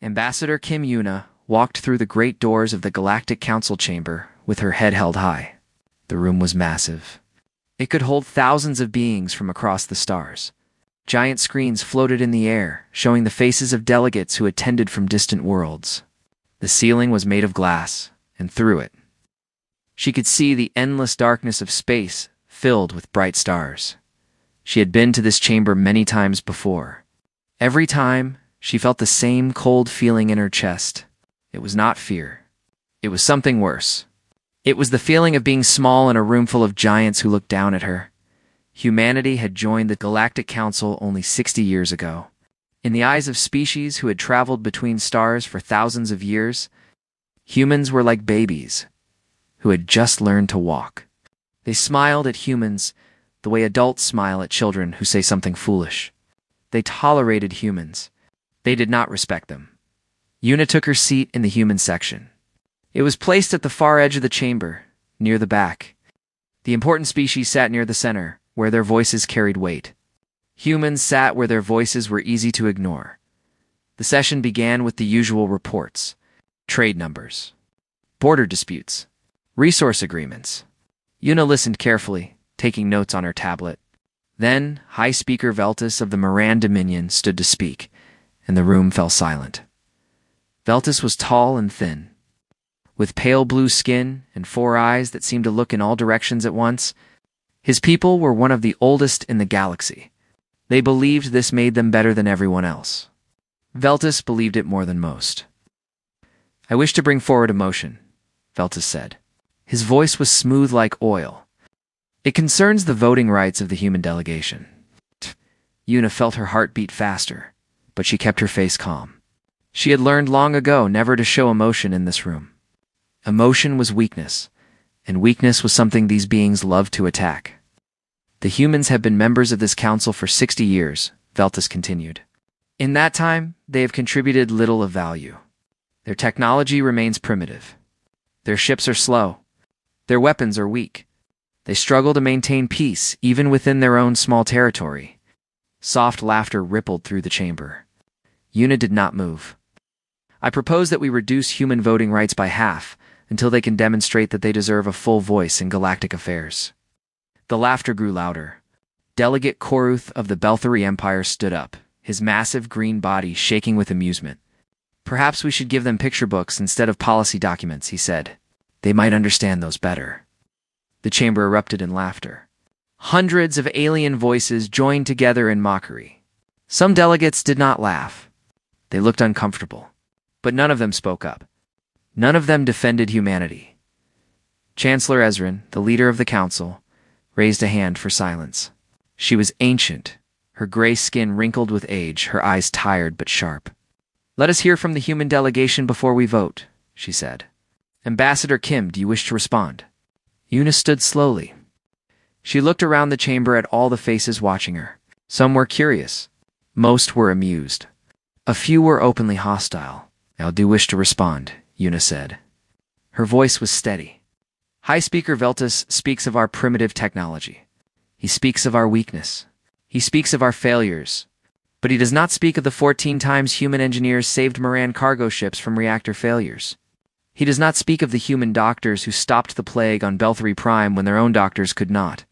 Ambassador Kim Yuna walked through the great doors of the Galactic Council chamber with her head held high. The room was massive. It could hold thousands of beings from across the stars. Giant screens floated in the air, showing the faces of delegates who attended from distant worlds. The ceiling was made of glass, and through it, she could see the endless darkness of space filled with bright stars. She had been to this chamber many times before. Every time, she felt the same cold feeling in her chest. It was not fear. It was something worse. It was the feeling of being small in a room full of giants who looked down at her. Humanity had joined the Galactic Council only 60 years ago. In the eyes of species who had traveled between stars for thousands of years, humans were like babies who had just learned to walk. They smiled at humans the way adults smile at children who say something foolish. They tolerated humans. They did not respect them. Yuna took her seat in the human section. It was placed at the far edge of the chamber, near the back. The important species sat near the center, where their voices carried weight. Humans sat where their voices were easy to ignore. The session began with the usual reports: trade numbers, border disputes, resource agreements. Yuna listened carefully, taking notes on her tablet. Then, High Speaker Veltus of the Moran Dominion stood to speak, and the room fell silent. Veltus was tall and thin. With pale blue skin and 4 eyes that seemed to look in all directions at once, his people were one of the oldest in the galaxy. They believed this made them better than everyone else. Veltus believed it more than most. "I wish to bring forward a motion," Veltus said. His voice was smooth like oil. "It concerns the voting rights of the human delegation." Yuna felt her heart beat faster, but she kept her face calm. She had learned long ago never to show emotion in this room. Emotion was weakness, and weakness was something these beings loved to attack. "The humans have been members of this council for 60 years, Veltus continued. "In that time, they have contributed little of value. Their technology remains primitive. Their ships are slow. Their weapons are weak. They struggle to maintain peace even within their own small territory." Soft laughter rippled through the chamber. Yuna did not move. "I propose that we reduce human voting rights by half until they can demonstrate that they deserve a full voice in galactic affairs." The laughter grew louder. Delegate Koruth of the Belthari Empire stood up, his massive green body shaking with amusement. "Perhaps we should give them picture books instead of policy documents," he said. "They might understand those better." The chamber erupted in laughter. Hundreds of alien voices joined together in mockery. Some delegates did not laugh. They looked uncomfortable. But none of them spoke up. None of them defended humanity. Chancellor Ezrin, the leader of the council, raised a hand for silence. She was ancient, her gray skin wrinkled with age, her eyes tired but sharp. "Let us hear from the human delegation before we vote," she said. "Ambassador Kim, do you wish to respond?" Yuna stood slowly. She looked around the chamber at all the faces watching her. Some were curious. Most were amused. A few were openly hostile. "I do wish to respond," Yuna said. Her voice was steady. "High Speaker Veltus speaks of our primitive technology. He speaks of our weakness. He speaks of our failures. But he does not speak of the 14 times human engineers saved Moran cargo ships from reactor failures. He does not speak of the human doctors who stopped the plague on Belthari Prime when their own doctors could not.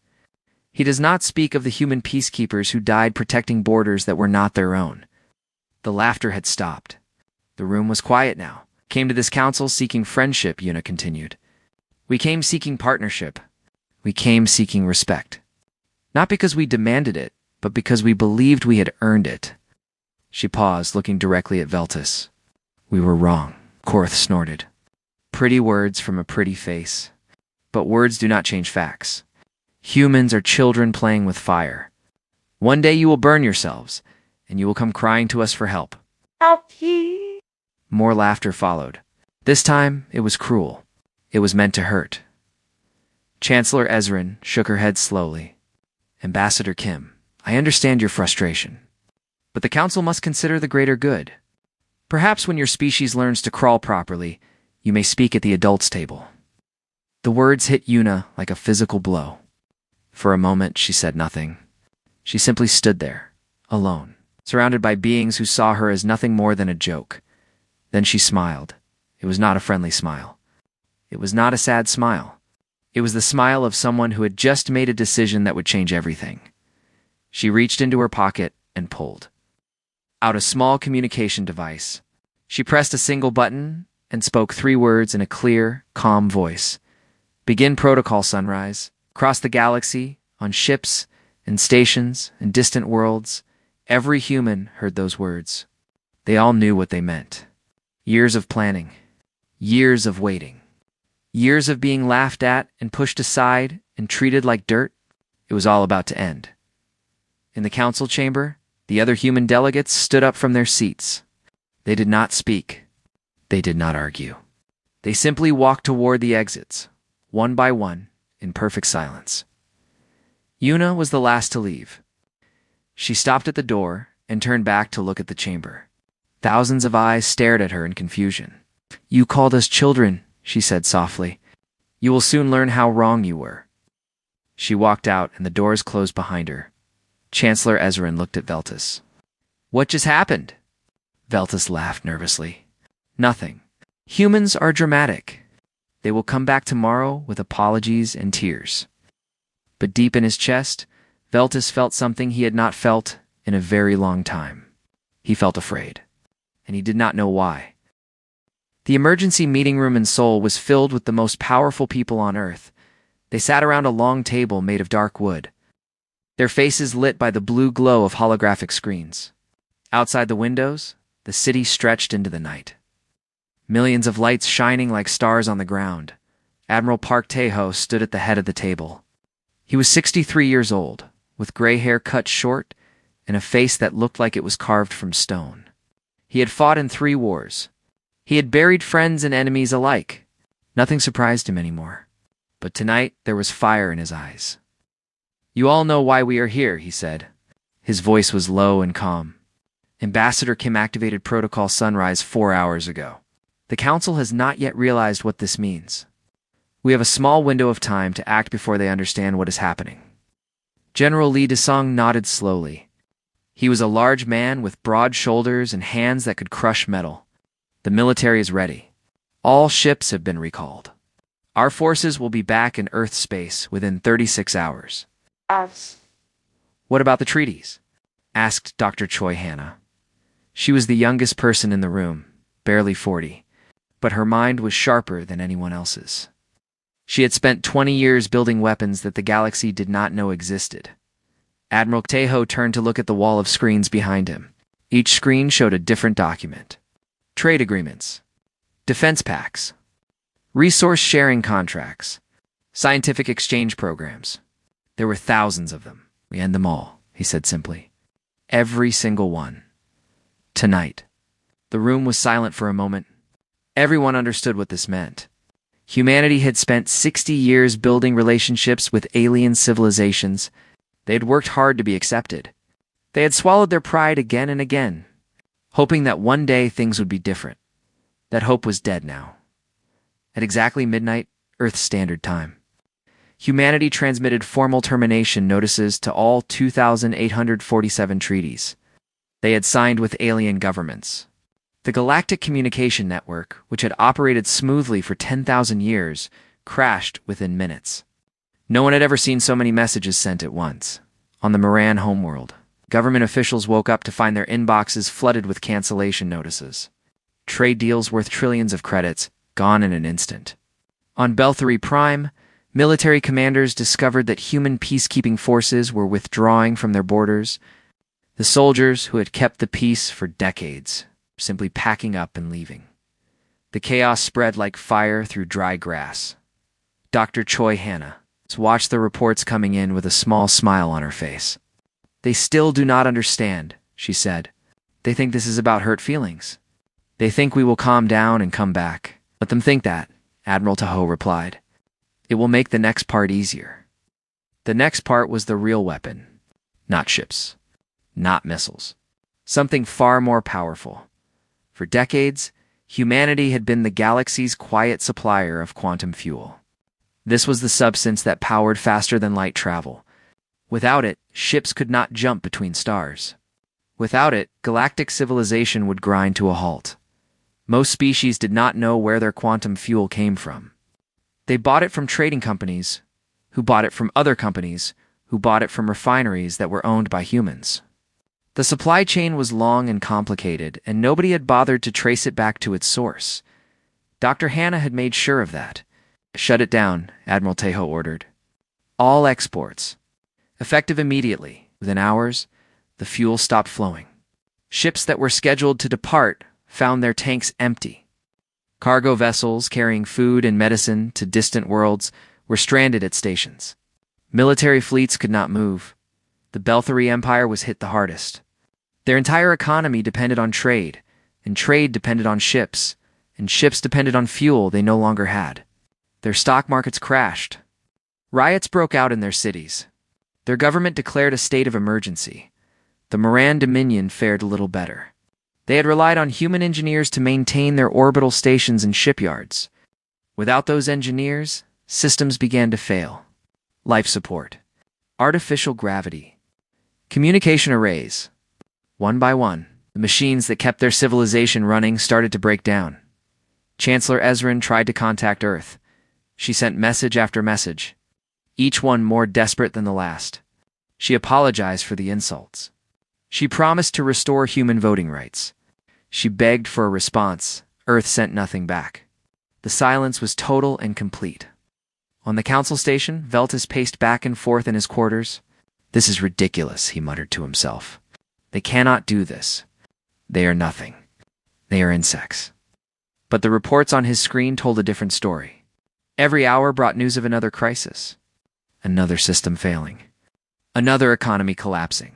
He does not speak of the human peacekeepers who died protecting borders that were not their own." The laughter had stopped. The room was quiet now. "Came to this council seeking friendship," Yuna continued. "We came seeking partnership. We came seeking respect. Not because we demanded it, but because we believed we had earned it." She paused, looking directly at Veltus. "We were wrong," Koruth snorted. Pretty words from a pretty face. But words do not change facts. Humans are children playing with fire. One day you will burn yourselves, and you will come crying to us for help. More laughter followed. This time, it was cruel. It was meant to hurt. Chancellor Ezrin shook her head slowly. "Ambassador Kim, I understand your frustration. But the Council must consider the greater good. Perhaps when your species learns to crawl properly, you may speak at the adults' table." The words hit Yuna like a physical blow. For a moment, she said nothing. She simply stood there, alone, surrounded by beings who saw her as nothing more than a joke. Then she smiled. It was not a friendly smile. It was not a sad smile. It was the smile of someone who had just made a decision that would change everything. She reached into her pocket and pulled out a small communication device. She pressed a single button and spoke 3 words in a clear, calm voice. Begin protocol, Sunrise. Across the galaxy, on ships, in stations, in distant worlds, every human heard those words. They all knew what they meant. Years of planning. Years of waiting. Years of being laughed at and pushed aside and treated like dirt. It was all about to end. In the council chamber, the other human delegates stood up from their seats. They did not speak. They did not argue. They simply walked toward the exits, one by one, in perfect silence. Yuna was the last to leave. She stopped at the door and turned back to look at the chamber. Thousands of eyes stared at her in confusion. "You called us children," she said softly. "You will soon learn how wrong you were." She walked out and the doors closed behind her. Chancellor Ezrin looked at Veltus. "What just happened?" Veltus laughed nervously. "Nothing. Humans are dramatic. They will come back tomorrow with apologies and tears." But deep in his chest, Veltus felt something he had not felt in a very long time. He felt afraid, and he did not know why. The emergency meeting room in Seoul was filled with the most powerful people on Earth. They sat around a long table made of dark wood, their faces lit by the blue glow of holographic screens. Outside the windows, the city stretched into the night. Millions of lights shining like stars on the ground. Admiral Park Tae-ho stood at the head of the table. He was 63 years old, with gray hair cut short and a face that looked like it was carved from stone. He had fought in 3 wars. He had buried friends and enemies alike. Nothing surprised him anymore. But tonight there was fire in his eyes. "You all know why we are here," he said. His voice was low and calm. "Ambassador Kim activated Protocol Sunrise 4 hours ago. The Council has not yet realized what this means. We have a small window of time to act before they understand what is happening." General Lee Desong nodded slowly. He was a large man with broad shoulders and hands that could crush metal. "The military is ready. All ships have been recalled. Our forces will be back in Earth space within 36 hours. "What about the treaties?" asked Dr. Choi Hannah. She was the youngest person in the room, barely 40, but her mind was sharper than anyone else's. She had spent 20 years building weapons that the galaxy did not know existed. Admiral Tae-ho turned to look at the wall of screens behind him. Each screen showed a different document. Trade agreements, defense pacts, resource-sharing contracts, scientific exchange programs. There were thousands of them. "We end them all," he said simply. "Every single one. Tonight." The room was silent for a moment. Everyone understood what this meant. Humanity had spent 60 years building relationships with alien civilizations. They had worked hard to be accepted. They had swallowed their pride again and again, hoping that one day things would be different. That hope was dead now. At exactly midnight, Earth Standard Time, humanity transmitted formal termination notices to all 2,847 treaties they had signed with alien governments. The Galactic Communication Network, which had operated smoothly for 10,000 years, crashed within minutes. No one had ever seen so many messages sent at once. On the Moran homeworld, government officials woke up to find their inboxes flooded with cancellation notices. Trade deals worth trillions of credits, gone in an instant. On Belthari Prime, military commanders discovered that human peacekeeping forces were withdrawing from their borders. The soldiers who had kept the peace for decades, simply packing up and leaving. The chaos spread like fire through dry grass. Dr. Choi Hannah watched the reports coming in with a small smile on her face. "They still do not understand," she said. "They think this is about hurt feelings. They think we will calm down and come back. Let them think that," Admiral Taho replied. "It will make the next part easier." The next part was the real weapon. Not ships. Not missiles. Something far more powerful. For decades, humanity had been the galaxy's quiet supplier of quantum fuel. This was the substance that powered faster-than-light travel. Without it, ships could not jump between stars. Without it, galactic civilization would grind to a halt. Most species did not know where their quantum fuel came from. They bought it from trading companies, who bought it from other companies, who bought it from refineries that were owned by humans. The supply chain was long and complicated, and nobody had bothered to trace it back to its source. Dr. Hanna had made sure of that. "Shut it down," Admiral Tejo ordered. "All exports." Effective immediately, within hours, the fuel stopped flowing. Ships that were scheduled to depart found their tanks empty. Cargo vessels carrying food and medicine to distant worlds were stranded at stations. Military fleets could not move. The Belthari Empire was hit the hardest. Their entire economy depended on trade, and trade depended on ships, and ships depended on fuel they no longer had. Their stock markets crashed. Riots broke out in their cities. Their government declared a state of emergency. The Moran Dominion fared a little better. They had relied on human engineers to maintain their orbital stations and shipyards. Without those engineers, systems began to fail. Life support, artificial gravity, communication arrays. One by one, the machines that kept their civilization running started to break down. Chancellor Ezrin tried to contact Earth. She sent message after message, each one more desperate than the last. She apologized for the insults. She promised to restore human voting rights. She begged for a response. Earth sent nothing back. The silence was total and complete. On the council station, Veltus paced back and forth in his quarters. "This is ridiculous," he muttered to himself. "They cannot do this. They are nothing. They are insects." But the reports on his screen told a different story. Every hour brought news of another crisis. Another system failing. Another economy collapsing.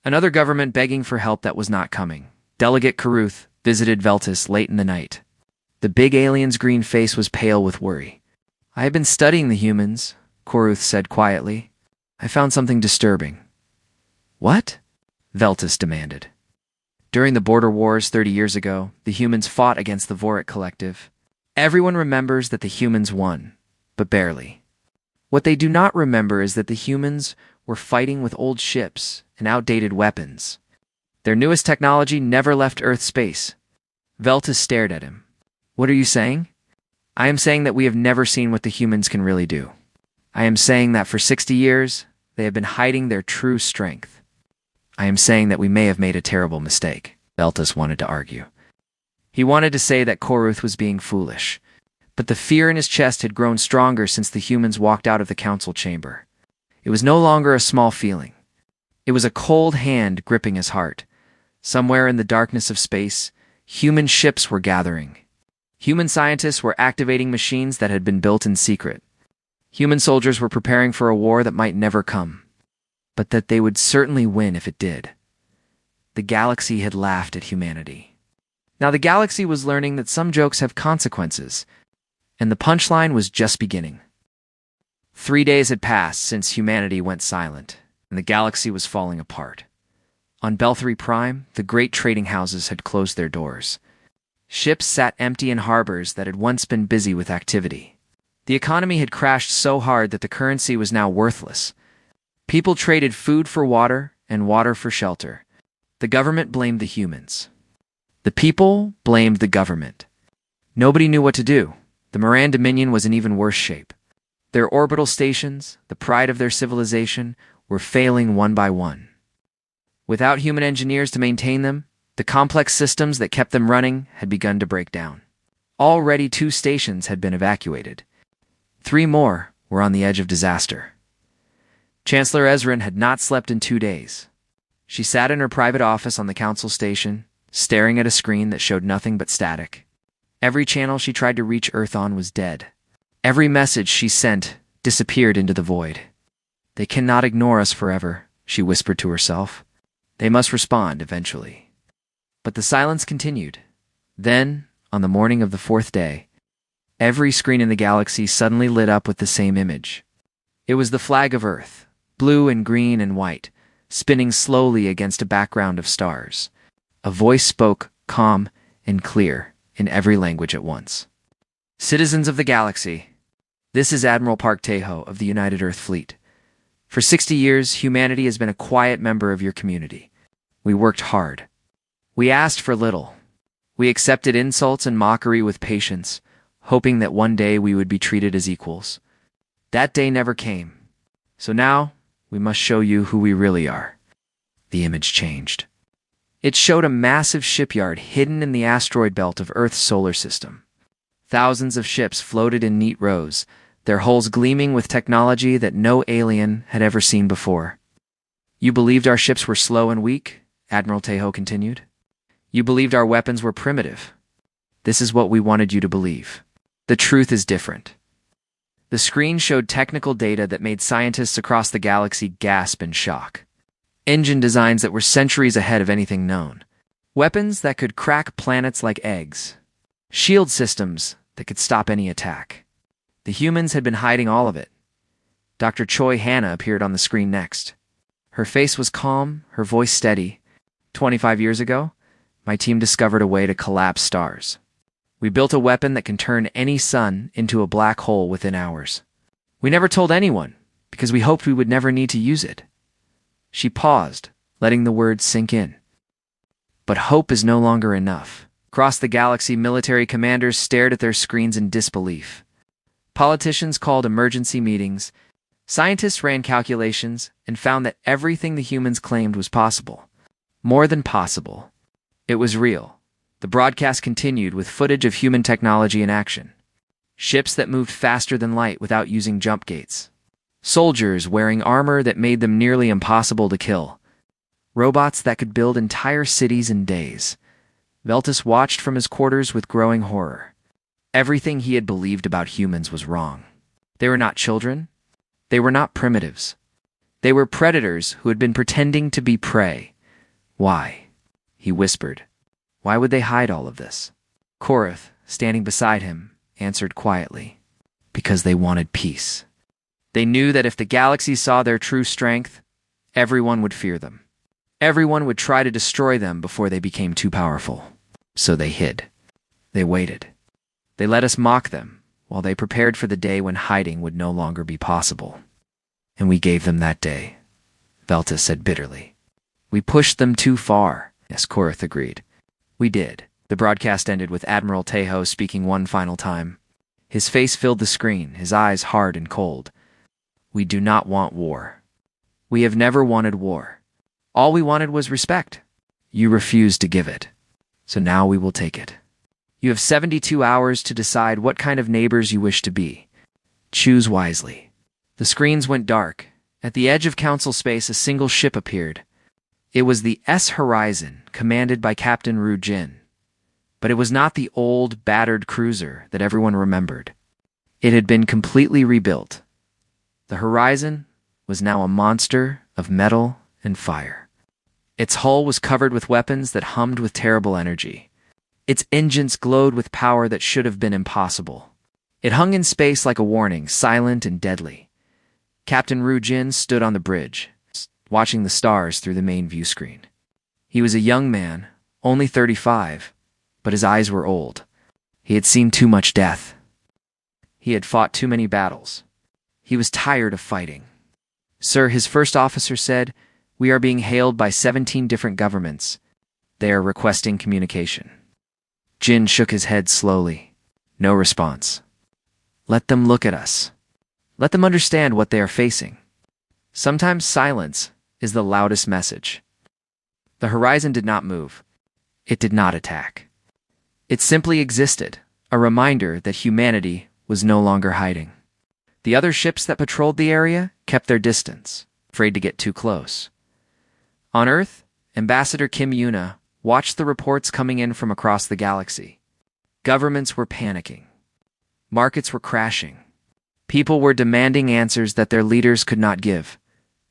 Another government begging for help that was not coming. Delegate Caruth visited Veltus late in the night. The big alien's green face was pale with worry. "I have been studying the humans," Caruth said quietly. "I found something disturbing." "What?" Veltus demanded. "During the border wars 30 years ago, the humans fought against the Vorik Collective. Everyone remembers that the humans won, but barely. What they do not remember is that the humans were fighting with old ships and outdated weapons. Their newest technology never left Earth space." Veltus stared at him. "What are you saying?" "I am saying that we have never seen what the humans can really do. I am saying that for 60 years, they have been hiding their true strength. I am saying that we may have made a terrible mistake," Veltus wanted to argue. He wanted to say that Caruth was being foolish, but the fear in his chest had grown stronger since the humans walked out of the council chamber. It was no longer a small feeling. It was a cold hand gripping his heart. Somewhere in the darkness of space, human ships were gathering. Human scientists were activating machines that had been built in secret. Human soldiers were preparing for a war that might never come, but that they would certainly win if it did. The galaxy had laughed at humanity. Now the galaxy was learning that some jokes have consequences, and the punchline was just beginning. 3 days had passed since humanity went silent, and the galaxy was falling apart. On Belthari Prime, the great trading houses had closed their doors. Ships sat empty in harbors that had once been busy with activity. The economy had crashed so hard that the currency was now worthless. People traded food for water and water for shelter. The government blamed the humans. The people blamed the government. Nobody knew what to do. The Moran Dominion was in even worse shape. Their orbital stations, the pride of their civilization, were failing one by one. Without human engineers to maintain them, the complex systems that kept them running had begun to break down. Already 2 stations had been evacuated. 3 more were on the edge of disaster. Chancellor Ezrin had not slept in 2 days. She sat in her private office on the council station, staring at a screen that showed nothing but static. Every channel she tried to reach Earth on was dead. Every message she sent disappeared into the void. "They cannot ignore us forever," she whispered to herself. "They must respond eventually." But the silence continued. Then, on the morning of the 4th day, every screen in the galaxy suddenly lit up with the same image. It was the flag of Earth, blue and green and white, spinning slowly against a background of stars. A voice spoke, calm and clear, in every language at once. "Citizens of the galaxy, this is Admiral Park Tejo of the United Earth Fleet. For 60 years, humanity has been a quiet member of your community. We worked hard. We asked for little. We accepted insults and mockery with patience, hoping that one day we would be treated as equals. That day never came. So now, we must show you who we really are. The image changed. It showed a massive shipyard hidden in the asteroid belt of Earth's solar system. Thousands of ships floated in neat rows, their hulls gleaming with technology that no alien had ever seen before. You believed our ships were slow and weak? Admiral Tejo continued. You believed our weapons were primitive. This is what we wanted you to believe. The truth is different. The screen showed technical data that made scientists across the galaxy gasp in shock. Engine designs that were centuries ahead of anything known. Weapons that could crack planets like eggs. Shield systems that could stop any attack. The humans had been hiding all of it. Dr. Choi Hanna appeared on the screen next. Her face was calm, her voice steady. 25 years ago, my team discovered a way to collapse stars. We built a weapon that can turn any sun into a black hole within hours. We never told anyone, because we hoped we would never need to use it. She paused, letting the words sink in. But hope is no longer enough. Across the galaxy, military commanders stared at their screens in disbelief. Politicians called emergency meetings. Scientists ran calculations and found that everything the humans claimed was possible. More than possible. It was real. The broadcast continued with footage of human technology in action. Ships that moved faster than light without using jump gates. Soldiers wearing armor that made them nearly impossible to kill. Robots that could build entire cities in days. Veltus watched from his quarters with growing horror. Everything he had believed about humans was wrong. They were not children. They were not primitives. They were predators who had been pretending to be prey. Why? He whispered. Why would they hide all of this? Korath, standing beside him, answered quietly. Because they wanted peace. They knew that if the galaxy saw their true strength, everyone would fear them. Everyone would try to destroy them before they became too powerful. So they hid. They waited. They let us mock them, while they prepared for the day when hiding would no longer be possible. And we gave them that day, Veltus said bitterly. We pushed them too far, yes, Korath agreed. We did. The broadcast ended with Admiral Tejo speaking one final time. His face filled the screen, his eyes hard and cold. We do not want war. We have never wanted war. All we wanted was respect. You refused to give it. So now we will take it. You have 72 hours to decide what kind of neighbors you wish to be. Choose wisely. The screens went dark. At the edge of council space, a single ship appeared. It was the S Horizon, commanded by Captain Ru Jin. But it was not the old, battered cruiser that everyone remembered. It had been completely rebuilt. The Horizon was now a monster of metal and fire. Its hull was covered with weapons that hummed with terrible energy. Its engines glowed with power that should have been impossible. It hung in space like a warning, silent and deadly. Captain Ru Jin stood on the bridge, watching the stars through the main view screen. He was a young man, only 35, but his eyes were old. He had seen too much death. He had fought too many battles. He was tired of fighting. Sir, his first officer said, we are being hailed by 17 different governments. They are requesting communication. Jin shook his head slowly. No response. Let them look at us. Let them understand what they are facing. Sometimes silence is the loudest message. The Horizon did not move. It did not attack. It simply existed, a reminder that humanity was no longer hiding. The other ships that patrolled the area kept their distance, afraid to get too close. On Earth, Ambassador Kim Yuna watched the reports coming in from across the galaxy. Governments were panicking. Markets were crashing. People were demanding answers that their leaders could not give.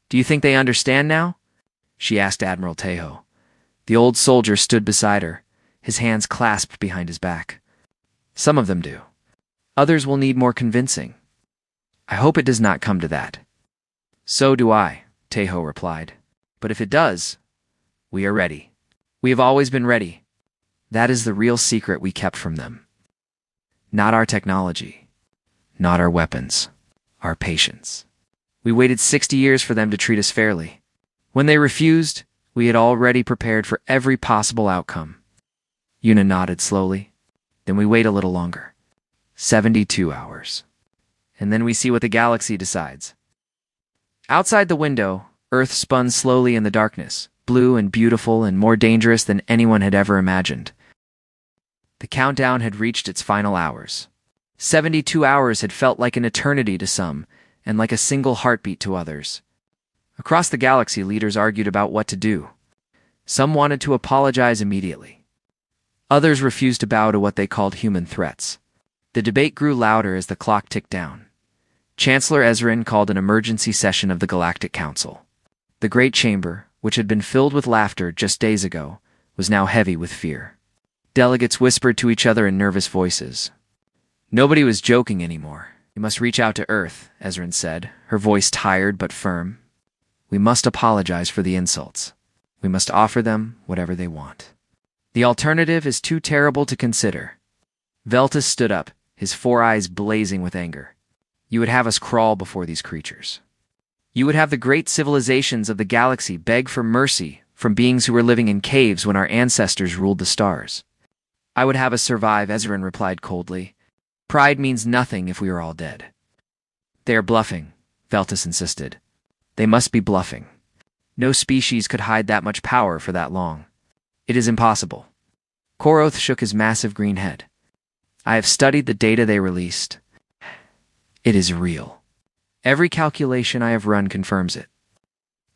Do you think they understand now? She asked Admiral Tejo. The old soldier stood beside her, his hands clasped behind his back. Some of them do. Others will need more convincing. I hope it does not come to that. So do I, Tejo replied. But if it does, we are ready. We have always been ready. That is the real secret we kept from them. Not our technology. Not our weapons. Our patience. We waited 60 years for them to treat us fairly. When they refused, we had already prepared for every possible outcome. Yuna nodded slowly. Then we wait a little longer. 72 hours. And then we see what the galaxy decides. Outside the window, Earth spun slowly in the darkness, blue and beautiful and more dangerous than anyone had ever imagined. The countdown had reached its final hours. 72 hours had felt like an eternity to some, and like a single heartbeat to others. Across the galaxy, leaders argued about what to do. Some wanted to apologize immediately. Others refused to bow to what they called human threats. The debate grew louder as the clock ticked down. Chancellor Ezrin called an emergency session of the Galactic Council. The great chamber, which had been filled with laughter just days ago, was now heavy with fear. Delegates whispered to each other in nervous voices. Nobody was joking anymore. "We must reach out to Earth," Ezrin said, her voice tired but firm. "We must apologize for the insults. We must offer them whatever they want. The alternative is too terrible to consider." Veltus stood up, his 4 eyes blazing with anger. "You would have us crawl before these creatures. You would have the great civilizations of the galaxy beg for mercy from beings who were living in caves when our ancestors ruled the stars." "I would have us survive," Ezrin replied coldly. "Pride means nothing if we are all dead." "They are bluffing," Veltus insisted. "They must be bluffing. No species could hide that much power for that long. It is impossible." Koroth shook his massive green head. "I have studied the data they released. It is real. Every calculation I have run confirms it.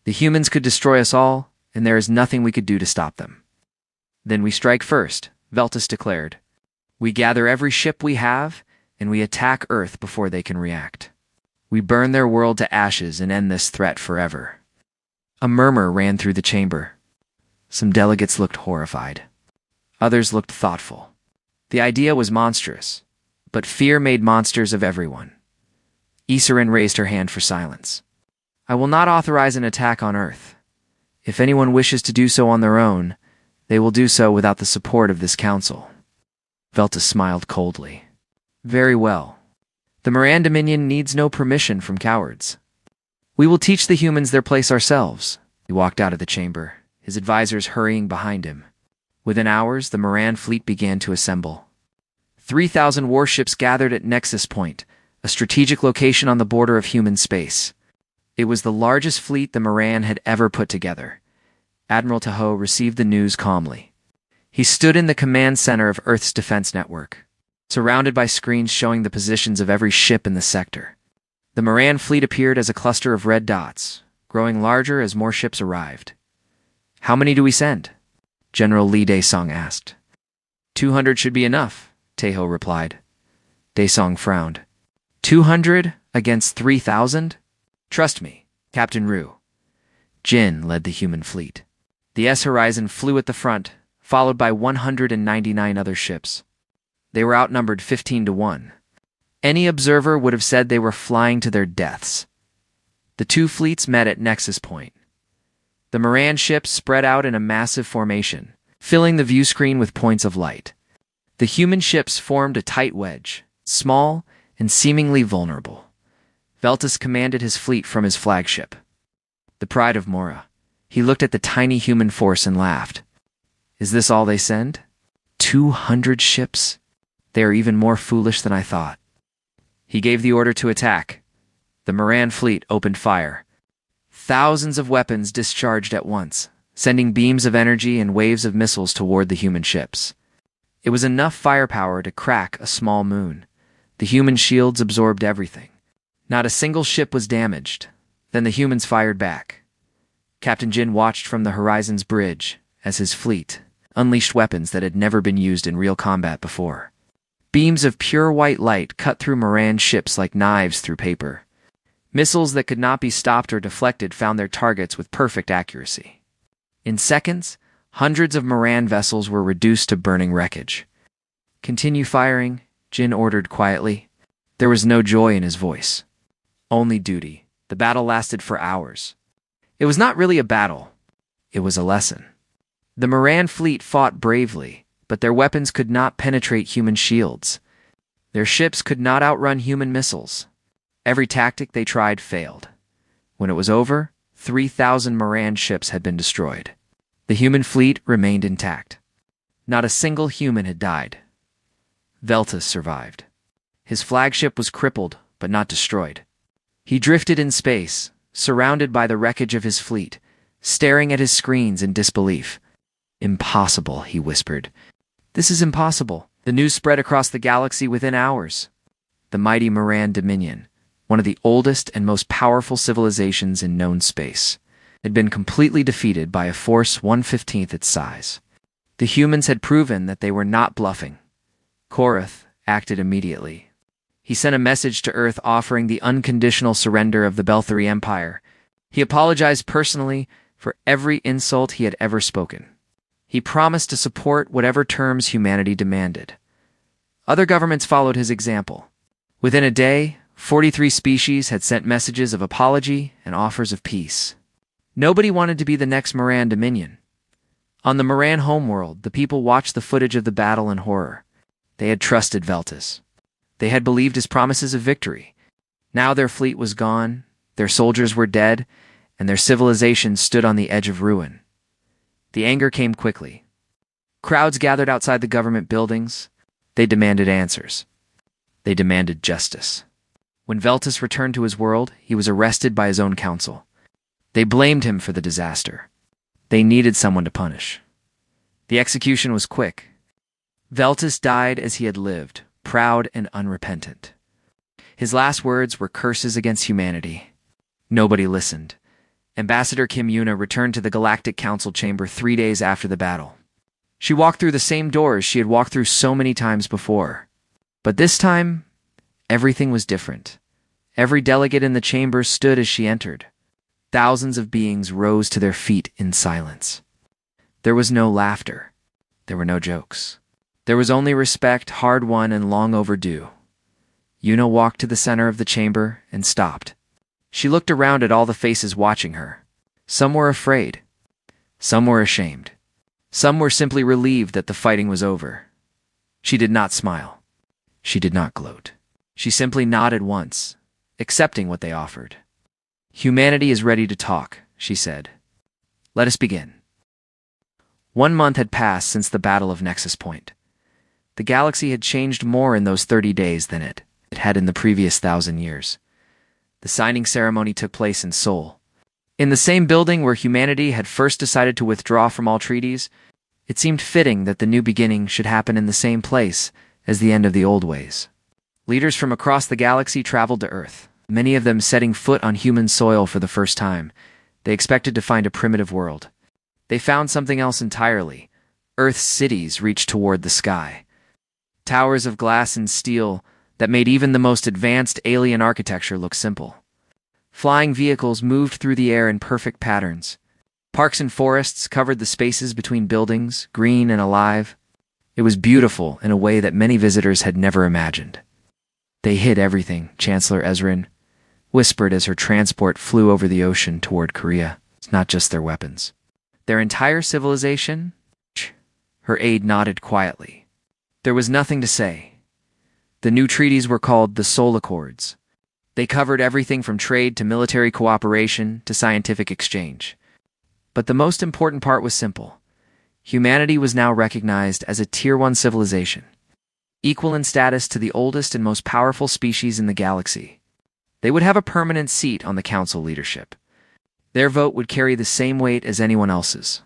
The humans could destroy us all, and there is nothing we could do to stop them." "Then we strike first," Veltus declared. "We gather every ship we have, and we attack Earth before they can react. We burn their world to ashes and end this threat forever." A murmur ran through the chamber. Some delegates looked horrified. Others looked thoughtful. The idea was monstrous, but fear made monsters of everyone. Isarin raised her hand for silence. "I will not authorize an attack on Earth. If anyone wishes to do so on their own, they will do so without the support of this council." Veltus smiled coldly. "Very well. The Moran Dominion needs no permission from cowards. We will teach the humans their place ourselves." He walked out of the chamber, his advisors hurrying behind him. Within hours, the Moran fleet began to assemble. 3,000 warships gathered at Nexus Point, a strategic location on the border of human space. It was the largest fleet the Moran had ever put together. Admiral Tahoe received the news calmly. He stood in the command center of Earth's defense network, surrounded by screens showing the positions of every ship in the sector. The Moran fleet appeared as a cluster of red dots, growing larger as more ships arrived. "How many do we send?" General Li Daesong asked. 200 should be enough," Tahoe replied. Daesong frowned. 200 against 3,000? "Trust me, Captain Ru." Jin led the human fleet. The S-Horizon flew at the front, followed by 199 other ships. They were outnumbered 15-1. Any observer would have said they were flying to their deaths. The two fleets met at Nexus Point. The Moran ships spread out in a massive formation, filling the view screen with points of light. The human ships formed a tight wedge, small and seemingly vulnerable. Veltus commanded his fleet from his flagship, the Pride of Mora. He looked at the tiny human force and laughed. "Is this all they send? 200 ships? They are even more foolish than I thought." He gave the order to attack. The Moran fleet opened fire. Thousands of weapons discharged at once, sending beams of energy and waves of missiles toward the human ships. It was enough firepower to crack a small moon. The human shields absorbed everything. Not a single ship was damaged. Then the humans fired back. Captain Jin watched from the Horizon's bridge as his fleet unleashed weapons that had never been used in real combat before. Beams of pure white light cut through Moran ships like knives through paper. Missiles that could not be stopped or deflected found their targets with perfect accuracy. In seconds, hundreds of Moran vessels were reduced to burning wreckage. "Continue firing," Jin ordered quietly. There was no joy in his voice. Only duty. The battle lasted for hours. It was not really a battle. It was a lesson. The Moran fleet fought bravely, but their weapons could not penetrate human shields. Their ships could not outrun human missiles. Every tactic they tried failed. When it was over, 3,000 Moran ships had been destroyed. The human fleet remained intact. Not a single human had died. Veltus survived. His flagship was crippled, but not destroyed. He drifted in space, surrounded by the wreckage of his fleet, staring at his screens in disbelief. "Impossible," he whispered. "This is impossible." The news spread across the galaxy within hours. The mighty Moran Dominion, one of the oldest and most powerful civilizations in known space, had been completely defeated by a force 1/15 its size. The humans had proven that they were not bluffing. Korath acted immediately. He sent a message to Earth offering the unconditional surrender of the Belthari Empire. He apologized personally for every insult he had ever spoken. He promised to support whatever terms humanity demanded. Other governments followed his example. Within a day, 43 species had sent messages of apology and offers of peace. Nobody wanted to be the next Moran Dominion. On the Moran homeworld, the people watched the footage of the battle in horror. They had trusted Veltus. They had believed his promises of victory. Now their fleet was gone, their soldiers were dead, and their civilization stood on the edge of ruin. The anger came quickly. Crowds gathered outside the government buildings. They demanded answers. They demanded justice. When Veltus returned to his world, he was arrested by his own council. They blamed him for the disaster. They needed someone to punish. The execution was quick. Veltus died as he had lived, proud and unrepentant. His last words were curses against humanity. Nobody listened. Ambassador Kim Yuna returned to the Galactic Council chamber 3 days after the battle. She walked through the same doors she had walked through so many times before. But this time, everything was different. Every delegate in the chamber stood as she entered. Thousands of beings rose to their feet in silence. There was no laughter. There were no jokes. There was only respect, hard-won and long overdue. Yuna walked to the center of the chamber and stopped. She looked around at all the faces watching her. Some were afraid. Some were ashamed. Some were simply relieved that the fighting was over. She did not smile. She did not gloat. She simply nodded once, accepting what they offered. "Humanity is ready to talk," she said. "Let us begin." 1 month had passed since the Battle of Nexus Point. The galaxy had changed more in those 30 days than it had in the previous 1,000 years. The signing ceremony took place in Seoul. In the same building where humanity had first decided to withdraw from all treaties, it seemed fitting that the new beginning should happen in the same place as the end of the old ways. Leaders from across the galaxy traveled to Earth, many of them setting foot on human soil for the first time. They expected to find a primitive world. They found something else entirely. Earth's cities reached toward the sky. Towers of glass and steel that made even the most advanced alien architecture look simple. Flying vehicles moved through the air in perfect patterns. Parks and forests covered the spaces between buildings, green and alive. It was beautiful in a way that many visitors had never imagined. "They hid everything," Chancellor Ezrin whispered as her transport flew over the ocean toward Korea. "It's not just their weapons. Their entire civilization?" Her aide nodded quietly. There was nothing to say. The new treaties were called the Seoul Accords. They covered everything from trade to military cooperation to scientific exchange. But the most important part was simple. Humanity was now recognized as a Tier 1 civilization, equal in status to the oldest and most powerful species in the galaxy. They would have a permanent seat on the council leadership. Their vote would carry the same weight as anyone else's.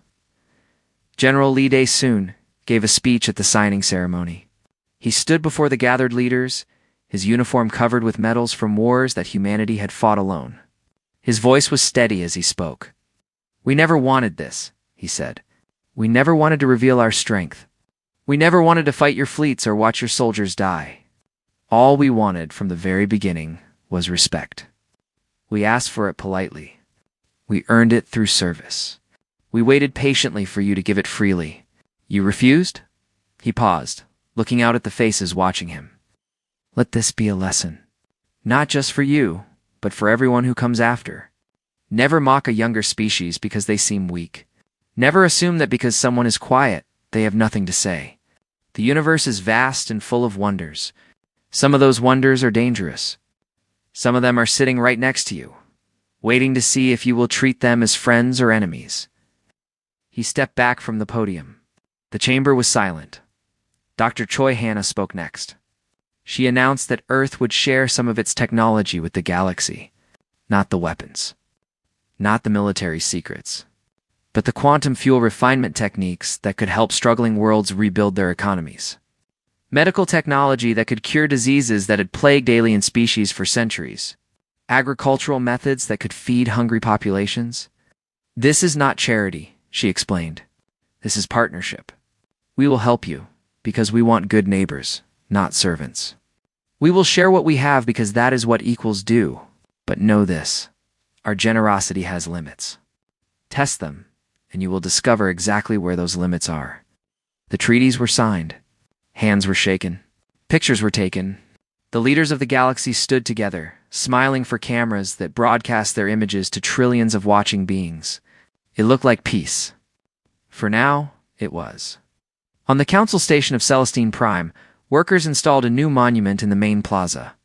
General Lee Dae-soon gave a speech at the signing ceremony. He stood before the gathered leaders, his uniform covered with medals from wars that humanity had fought alone. His voice was steady as he spoke. "We never wanted this," he said. "We never wanted to reveal our strength. We never wanted to fight your fleets or watch your soldiers die. All we wanted from the very beginning was respect. We asked for it politely. We earned it through service. We waited patiently for you to give it freely. You refused?" He paused, looking out at the faces watching him. "Let this be a lesson. Not just for you, but for everyone who comes after. Never mock a younger species because they seem weak. Never assume that because someone is quiet, they have nothing to say. The universe is vast and full of wonders. Some of those wonders are dangerous. Some of them are sitting right next to you, waiting to see if you will treat them as friends or enemies." He stepped back from the podium. The chamber was silent. Dr. Choi Hanna spoke next. She announced that Earth would share some of its technology with the galaxy, not the weapons, not the military secrets, but the quantum fuel refinement techniques that could help struggling worlds rebuild their economies. Medical technology that could cure diseases that had plagued alien species for centuries. Agricultural methods that could feed hungry populations. This is not charity, she explained. This is partnership. We will help you because we want good neighbors, not servants. We will share what we have because that is what equals do. But know this, our generosity has limits. Test them, and you will discover exactly where those limits are. The treaties were signed. Hands were shaken. Pictures were taken. The leaders of the galaxy stood together, smiling for cameras that broadcast their images to trillions of watching beings. It looked like peace. For now, it was. On the council station of Celestine Prime, workers installed a new monument in the main plaza.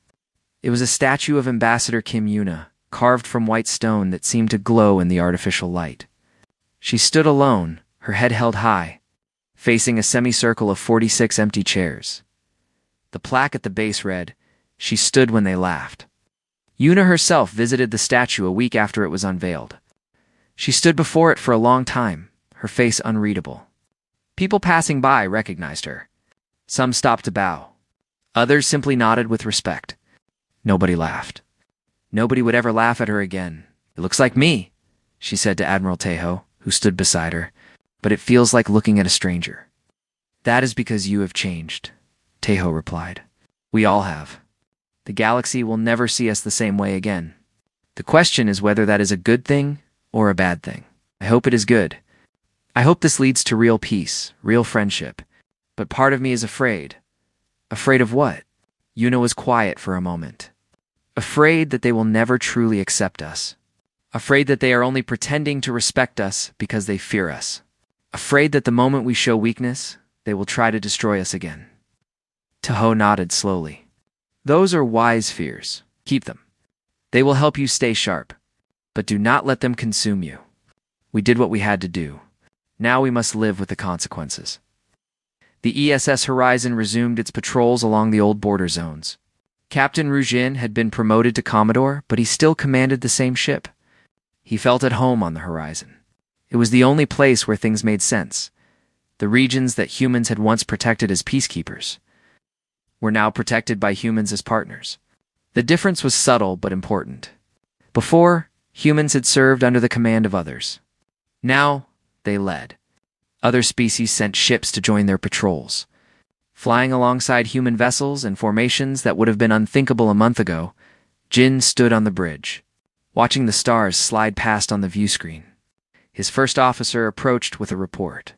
It was a statue of Ambassador Kim Yuna, carved from white stone that seemed to glow in the artificial light. She stood alone, her head held high, facing a semicircle of 46 empty chairs. The plaque at the base read, "She stood when they laughed." Yuna herself visited the statue a week after it was unveiled. She stood before it for a long time, her face unreadable. People passing by recognized her. Some stopped to bow. Others simply nodded with respect. Nobody laughed. Nobody would ever laugh at her again. "It looks like me," she said to Admiral Tejo, who stood beside her, "but it feels like looking at a stranger." "That is because you have changed," Tejo replied. "We all have. The galaxy will never see us the same way again. The question is whether that is a good thing or a bad thing. I hope it is good. I hope this leads to real peace, real friendship. But part of me is afraid." "Afraid of what?" Yuna was quiet for a moment. "Afraid that they will never truly accept us. Afraid that they are only pretending to respect us because they fear us. Afraid that the moment we show weakness, they will try to destroy us again." Tejo nodded slowly. "Those are wise fears. Keep them. They will help you stay sharp. But do not let them consume you. We did what we had to do. Now we must live with the consequences." The ESS Horizon resumed its patrols along the old border zones. Captain Rujin had been promoted to Commodore, but he still commanded the same ship. He felt at home on the Horizon. It was the only place where things made sense. The regions that humans had once protected as peacekeepers were now protected by humans as partners. The difference was subtle but important. Before, humans had served under the command of others. Now, they led. Other species sent ships to join their patrols. Flying alongside human vessels and formations that would have been unthinkable a month ago, Jin stood on the bridge, watching the stars slide past on the view screen. His first officer approached with a report.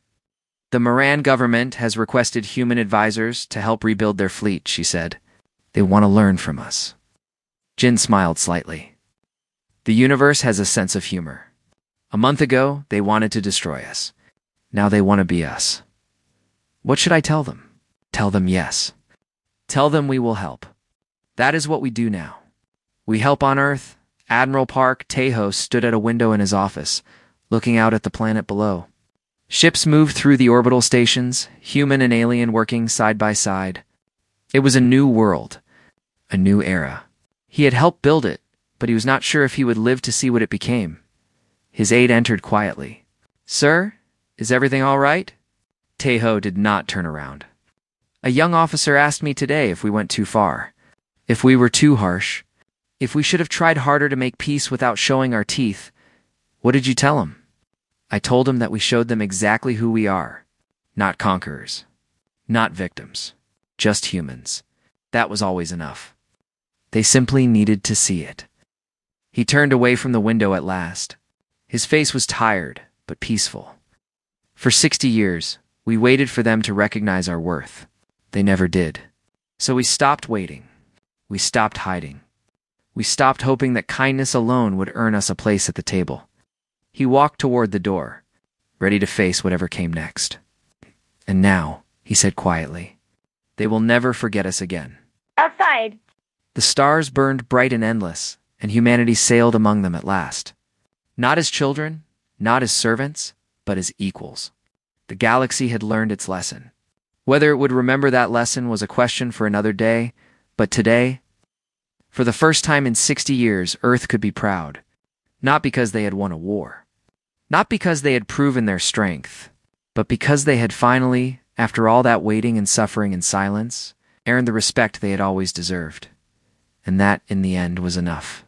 "The Moran government has requested human advisors to help rebuild their fleet," she said. "They want to learn from us." Jin smiled slightly. "The universe has a sense of humor. A month ago, they wanted to destroy us. Now they want to be us. What should I tell them? Tell them yes. Tell them we will help. That is what we do now. We help on Earth." Admiral Park Tejo stood at a window in his office, looking out at the planet below. Ships moved through the orbital stations, human and alien working side by side. It was a new world, a new era. He had helped build it, but he was not sure if he would live to see what it became. His aide entered quietly. "Sir, is everything all right?" Tejo did not turn around. "A young officer asked me today if we went too far, if we were too harsh, if we should have tried harder to make peace without showing our teeth. What did you tell him?" "I told him that we showed them exactly who we are. Not conquerors. Not victims. Just humans. That was always enough. They simply needed to see it." He turned away from the window at last. His face was tired, but peaceful. "For 60 years, we waited for them to recognize our worth. They never did. So we stopped waiting. We stopped hiding. We stopped hoping that kindness alone would earn us a place at the table." He walked toward the door, ready to face whatever came next. "And now," he said quietly, "they will never forget us again." Outside. The stars burned bright and endless, and humanity sailed among them at last. Not as children, not as servants, but as equals. The galaxy had learned its lesson. Whether it would remember that lesson was a question for another day, but today, for the first time in 60 years, Earth could be proud. Not because they had won a war. Not because they had proven their strength, but because they had finally, after all that waiting and suffering and silence, earned the respect they had always deserved. And that, in the end, was enough.